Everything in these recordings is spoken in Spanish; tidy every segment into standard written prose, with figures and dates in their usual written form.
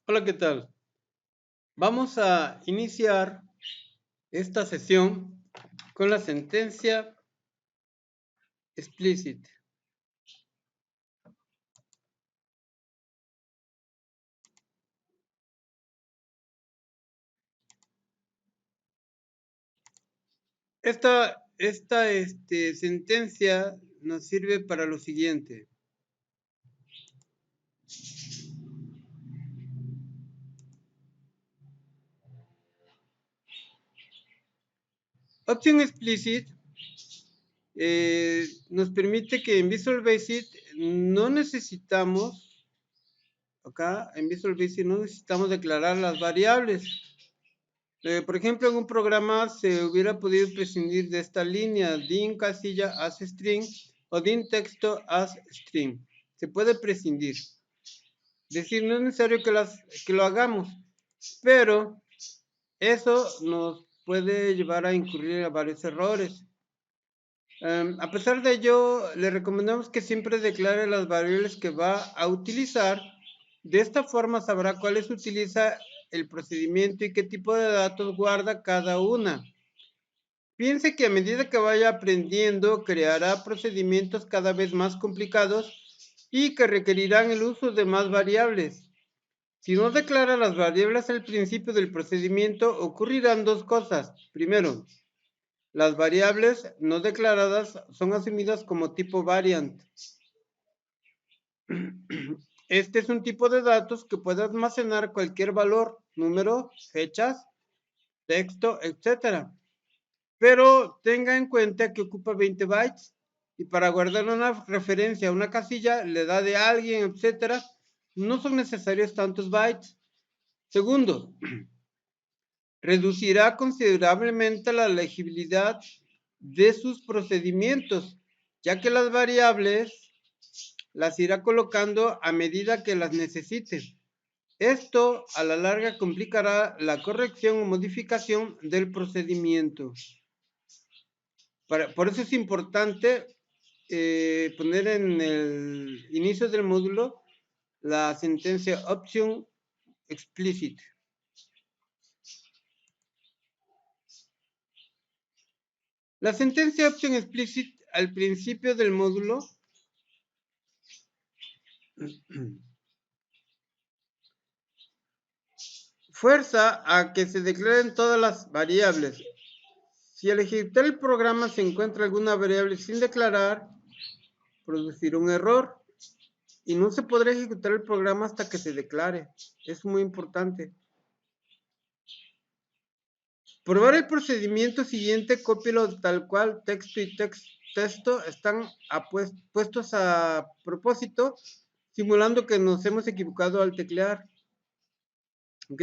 Hola, ¿qué tal? Vamos a iniciar esta sesión con la sentencia explicit. Esta sentencia nos sirve para lo siguiente. Option explicit nos permite que en Visual Basic no necesitamos, declarar las variables. Por ejemplo, en un programa se hubiera podido prescindir de esta línea, din casilla as string o din texto as string. Se puede prescindir. Es decir, no es necesario que lo hagamos, pero eso nos puede llevar a incurrir a varios errores. A pesar de ello, le recomendamos que siempre declare las variables que va a utilizar. De esta forma sabrá cuáles utiliza el procedimiento y qué tipo de datos guarda cada una. Piense que a medida que vaya aprendiendo, creará procedimientos cada vez más complicados y que requerirán el uso de más variables. Si no declara las variables al principio del procedimiento, ocurrirán dos cosas. Primero, las variables no declaradas son asumidas como tipo variant. Este es un tipo de datos que puede almacenar cualquier valor, número, fechas, texto, etc. Pero tenga en cuenta que ocupa 20 bytes y para guardar una referencia a una casilla, la edad de alguien, etc., no son necesarios tantos bytes. Segundo, reducirá considerablemente la legibilidad de sus procedimientos, ya que las variables las irá colocando a medida que las necesite. Esto a la larga complicará la corrección o modificación del procedimiento. Por eso es importante poner en el inicio del módulo la sentencia option explicit. La sentencia option explicit al principio del módulo fuerza a que se declaren todas las variables. Si al ejecutar el programa se encuentra alguna variable sin declarar, producirá un error y no se podrá ejecutar el programa hasta que se declare. Es muy importante. Probar el procedimiento siguiente, cópielo tal cual, texto y texto están puestos a propósito, simulando que nos hemos equivocado al teclear. ¿Ok?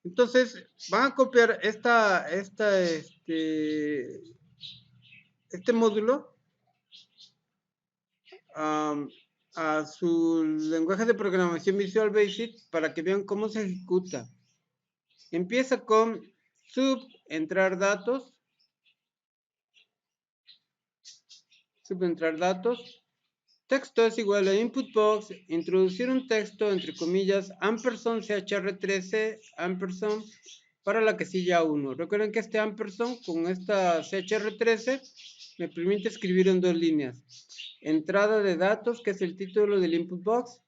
Entonces, van a copiar este módulo a su lenguaje de programación Visual Basic para que vean cómo se ejecuta. Empieza con sub, entrar datos, texto es igual a input box, introducir un texto entre comillas, ampersand chr13, ampersand para la casilla 1. Recuerden que este ampersand con esta chr13 me permite escribir en dos líneas. Entrada de datos, que es el título del input box.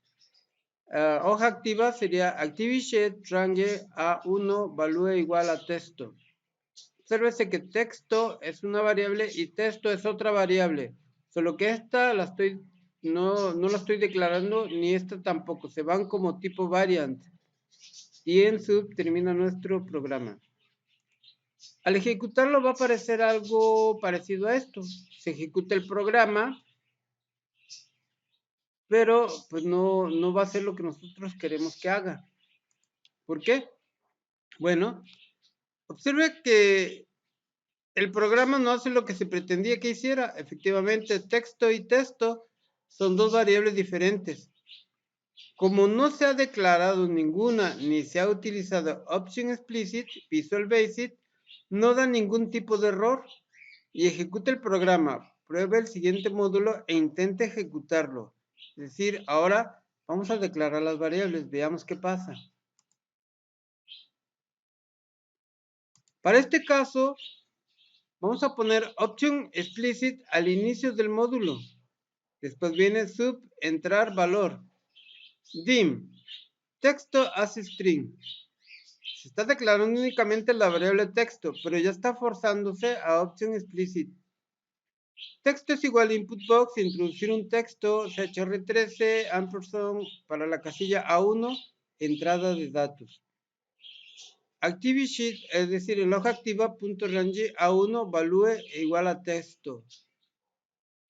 Hoja activa sería ActiveShed range A1 value igual a texto. Obsérvese que texto es una variable y texto es otra variable. Solo que esta no la estoy declarando, ni esta tampoco. Se van como tipo variant. Y en sub termina nuestro programa. Al ejecutarlo va a aparecer algo parecido a esto. Se ejecuta el programa, pero pues no va a hacer lo que nosotros queremos que haga. ¿Por qué? Bueno, observe que el programa no hace lo que se pretendía que hiciera. Efectivamente, texto y texto son dos variables diferentes. Como no se ha declarado ninguna ni se ha utilizado option explicit, Visual Basic no da ningún tipo de error y ejecuta el programa. Prueba el siguiente módulo e intenta ejecutarlo. Es decir, ahora vamos a declarar las variables. Veamos qué pasa. Para este caso, vamos a poner option explicit al inicio del módulo. Después viene sub, entrar valor. Dim, texto as string. Se está declarando únicamente la variable texto, pero ya está forzándose a option explicit. Texto es igual a input box, introducir un texto, chr13, ampersand para la casilla A1, entrada de datos. ActiveSheet, es decir, en la hoja activa, .range A1, value igual a texto.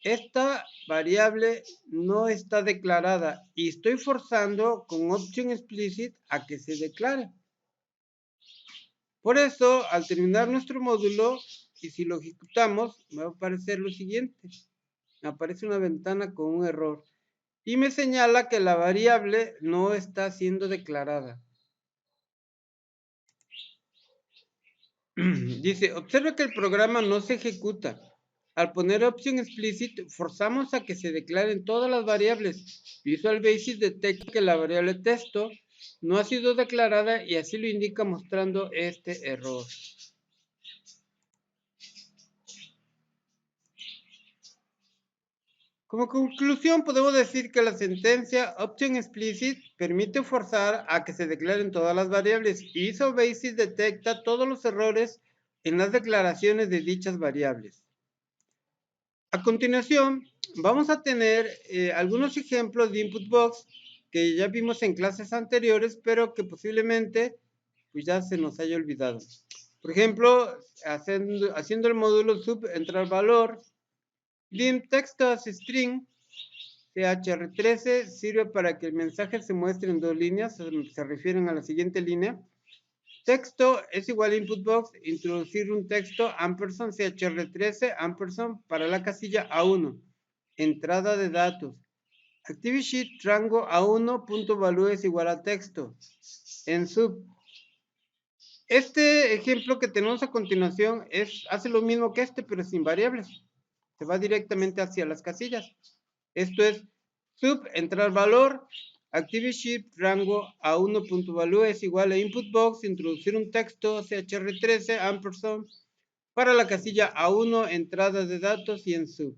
Esta variable no está declarada y estoy forzando con option explicit a que se declare. Por eso, al terminar nuestro módulo, y si lo ejecutamos, me va a aparecer lo siguiente. Me aparece una ventana con un error y me señala que la variable no está siendo declarada. Dice, observa que el programa no se ejecuta. Al poner option explicit, forzamos a que se declaren todas las variables. Visual Basic detecta que la variable texto no ha sido declarada y así lo indica mostrando este error. Como conclusión, podemos decir que la sentencia option explicit permite forzar a que se declaren todas las variables y Visual Basic detecta todos los errores en las declaraciones de dichas variables. A continuación, vamos a tener algunos ejemplos de input box que ya vimos en clases anteriores, pero que posiblemente pues ya se nos haya olvidado. Por ejemplo, haciendo el módulo sub entrar valor, dim texto as string, chr13 sirve para que el mensaje se muestre en dos líneas, se refieren a la siguiente línea. Texto es igual a input box, introducir un texto, ampersand chr13, ampersand para la casilla A1, entrada de datos. ActiveSheet rango A1 punto value es igual a texto. En sub. Este ejemplo que tenemos a continuación hace lo mismo que este, pero sin variables. Se va directamente hacia las casillas. Esto es sub, entrar valor, ActiveSheet rango A1.value es igual a input box, introducir un texto, chr13, ampersand, para la casilla A1, entrada de datos y en sub.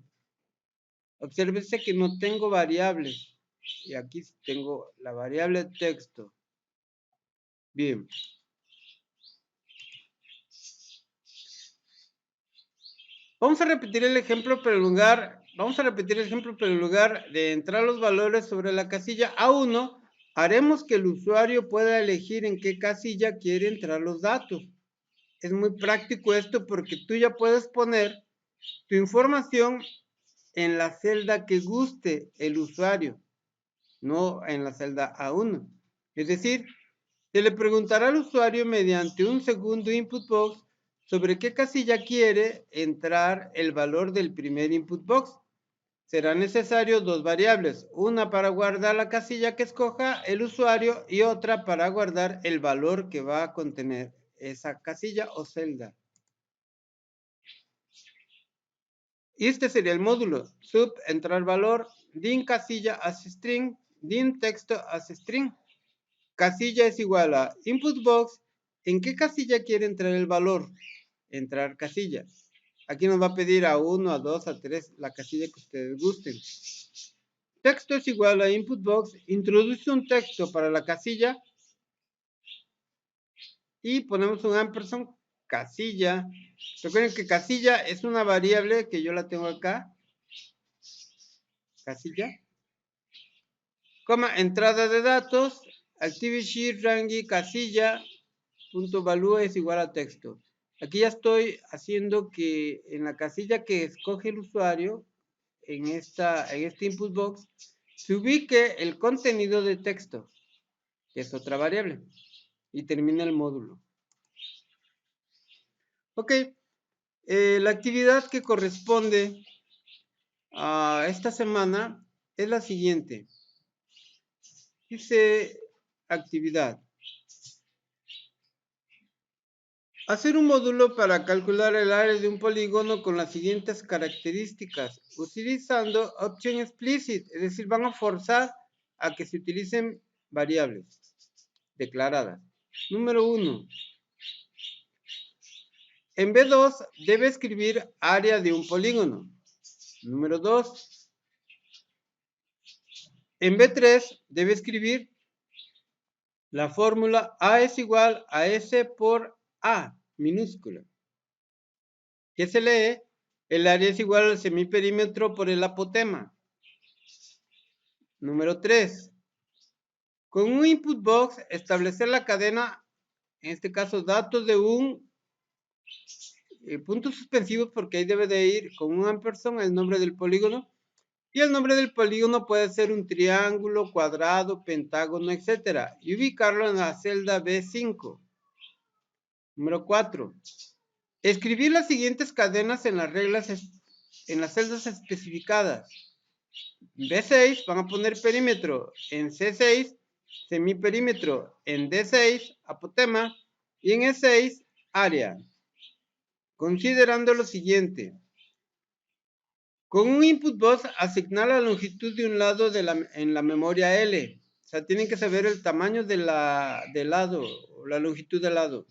Obsérvese que no tengo variables. Y aquí tengo la variable texto. Bien. Vamos a repetir el ejemplo, pero en lugar de entrar los valores sobre la casilla A1, haremos que el usuario pueda elegir en qué casilla quiere entrar los datos. Es muy práctico esto porque tú ya puedes poner tu información en la celda que guste el usuario, no en la celda A1. Es decir, se le preguntará al usuario mediante un segundo input box sobre qué casilla quiere entrar el valor del primer input box. Será necesario dos variables, una para guardar la casilla que escoja el usuario y otra para guardar el valor que va a contener esa casilla o celda. Y este sería el módulo, sub, entrar valor, dim casilla as string, dim texto as string. Casilla es igual a input box, ¿en qué casilla quiere entrar el valor? Entrar casilla. Aquí nos va a pedir a 1, a 2, a 3, la casilla que ustedes gusten. Texto es igual a input box, introduce un texto para la casilla y ponemos un ampersand casilla. Recuerden que casilla es una variable que yo la tengo acá. Casilla. Coma, entrada de datos, ActiveSheet range casilla, punto value es igual a texto. Aquí ya estoy haciendo que en la casilla que escoge el usuario, en este input box, se ubique el contenido de texto, que es otra variable, y termina el módulo. Ok, la actividad que corresponde a esta semana es la siguiente. Dice actividad. Hacer un módulo para calcular el área de un polígono con las siguientes características, utilizando option explicit, es decir, van a forzar a que se utilicen variables declaradas. Número 1. En B2 debe escribir área de un polígono. Número 2. En B3 debe escribir la fórmula A es igual a S por A minúscula, que se lee, el área es igual al semiperímetro por el apotema. Número 3. Con un input box, establecer la cadena, en este caso datos de un puntos suspensivos, porque ahí debe de ir con un ampersand el nombre del polígono. Y el nombre del polígono puede ser un triángulo, cuadrado, pentágono, etc. Y ubicarlo en la celda B5. Número 4. Escribir las siguientes cadenas en las celdas especificadas. En B6 van a poner perímetro, en C6 semiperímetro, en D6 apotema y en E6 área. Considerando lo siguiente. Con un input box, asignar la longitud de un lado en la memoria L. O sea, tienen que saber el tamaño del lado, o la longitud del lado.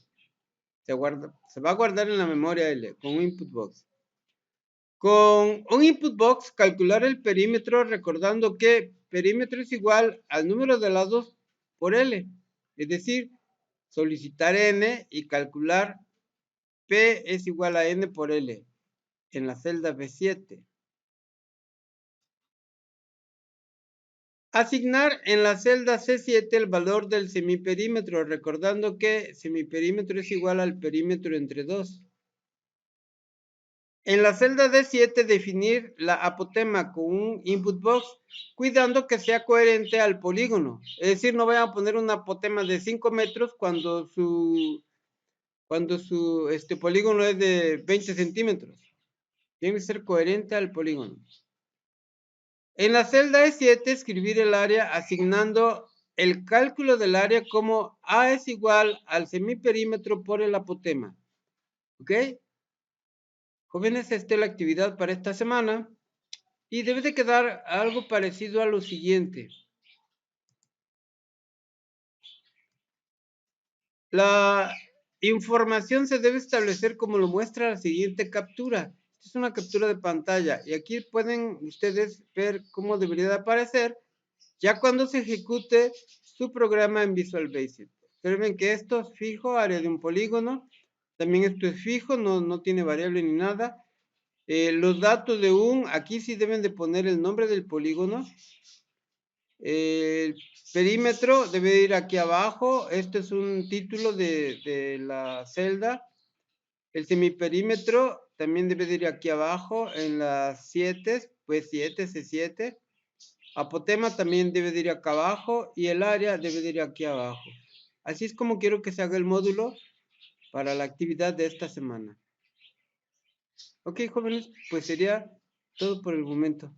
Se va a guardar en la memoria L con un input box. Con un input box, calcular el perímetro, recordando que perímetro es igual al número de lados por L. Es decir, solicitar N y calcular P es igual a N por L en la celda B7. Asignar en la celda C7 el valor del semiperímetro, recordando que semiperímetro es igual al perímetro entre 2. En la celda D7 definir la apotema con un input box, cuidando que sea coherente al polígono. Es decir, no vayan a poner una apotema de 5 metros cuando su polígono es de 20 centímetros. Tiene que ser coherente al polígono. En la celda E7 escribir el área asignando el cálculo del área como A es igual al semiperímetro por el apotema. ¿Ok? Jóvenes, esta es la actividad para esta semana y debe de quedar algo parecido a lo siguiente. La información se debe establecer como lo muestra la siguiente captura. Esta es una captura de pantalla y aquí pueden ustedes ver cómo debería de aparecer ya cuando se ejecute su programa en Visual Basic. Observen que esto es fijo, área de un polígono. También esto es fijo, no tiene variable ni nada. Los datos de aquí sí deben de poner el nombre del polígono. El perímetro debe ir aquí abajo. Este es un título de la celda. El semiperímetro también debe de ir aquí abajo en las 7, pues 7, C7. Apotema también debe de ir acá abajo y el área debe de ir aquí abajo. Así es como quiero que se haga el módulo para la actividad de esta semana. Ok, jóvenes, pues sería todo por el momento.